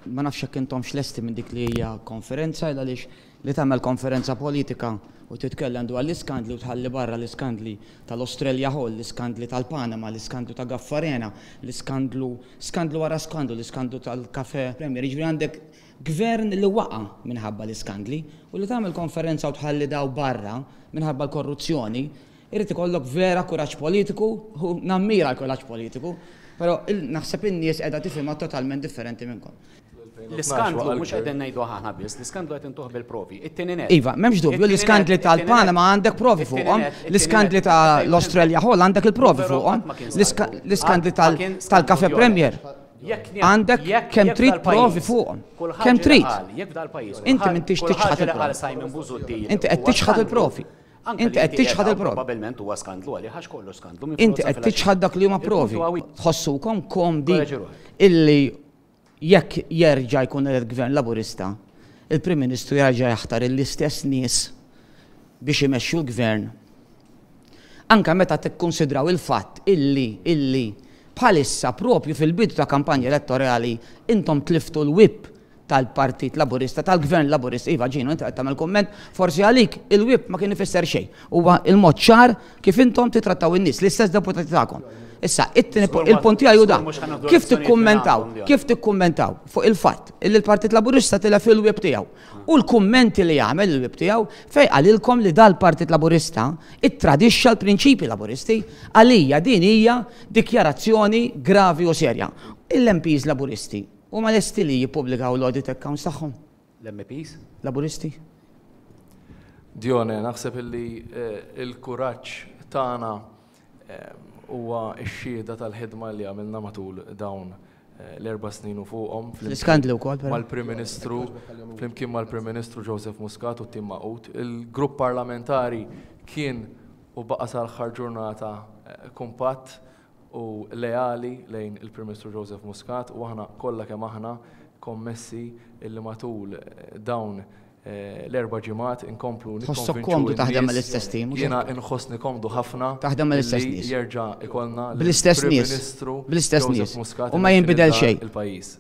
ma nafx hekk intom x'lesti minn dik li hija konferenza għaliex li tagħmel konferenza politika u titkellem dwar l-iskandli u tħalli barra l-iskandli tal-Australia Hall, l-iskandli tal-Panama, l-iskandlu ta' Gaffarena, skandlu wara skandlu, l-iskandlu tal-Cafe Premier. Jiġri għandek gvern li waqa' minħabba l-iskandli u li tagħmel konferenza u tħalli daw barra minħabba l-korruzzjoni, irid ikollok vera kuraġġ politiku u nammira l-kuraġġ politiku, però naħseb in-nies qiegħda tifhimha totalment differenti minnkom. L-iskandlu mhux qegħdin ngħidu aħna biss, l-iskandlu qed intuħ bil-provi. It-tieni net. Iva, m'hemmx dubju, l-iskandli tal-Panama għandek provi fuqhom, l-iskandli tal-Australia Hall għandek il-provi fuqhom, l-iskandli tal-Cafe Premier. Għandek kemm trid provi fuqhom. Kemm trid. Inti m'intix tiċħad il-provi. Inti qed tiċħad il-provi. Inti qed tiċħad il-provi. Probabbilment huwa skandlu għalih għax kollu skandlu. Inti qed tiċħad dak li huma provi. Tħossukom komdi illi jekk jerġa' jkun il-Gvern Laburista, il-Prim Ministru jerġa' jaħtar l-istess nies biex imexxu l-Gvern. Anke meta tikkunsidraw il-fatt illi bħalissa propju fil-bidu ta' kampanja elettorali intom tliftu l-whip tal-Partit Laburista, tal-Gvern Laburista. Iva ġinu, inti qed tagħmel komment, forsi għalik il-whip ma kien ifisser xejn. Huwa il-mod ċar kif intom titrattaw in-nies, l-istess deputati tagħkom. Issa, il-punt tiegħu da. Kif tikkummentaw fuq il-fatt li l-Partit Laburista tilha fil-web tiegħu. U l-kummenti li jagħmel il-web tiegħu fejn qalilkom li dal-Partit Laburista ittradixxa l-prinċipji Laburisti għalija din hija dikjarazzjoni gravi u serja. Il-MPs Laburisti huma lesti li jippubblikaw l-audit accounts tagħhom. L-MPs? Laburisti? Dione, naħseb illi il-kuraġġ tagħna huwa x-xhieda tal-ħidma li għamilna matul dawn l-4 snin u fuqhom. L-iskandlu wkoll mal-Prim Ministru, flimkien mal-Prim Ministru Joseph Muscat u Tim Maqut. Il-grupp parlamentari kien u baqa' sal-aħħar ġurnata kumpatt u leali lejn il-Prim Ministru Joseph Muscat u aħna kollha kemm aħna kommessi illi matul dawn l-4 ġimgħat inkomplu Tħossok komdu taħdem mal-istess tim. Jiena inħossni komdu ħafna. Taħdem mal-istess nies. Jerġa' ikollna bl-istess nies. Bl-istess nies. U ma jinbidel xejn. Il-pajjiż.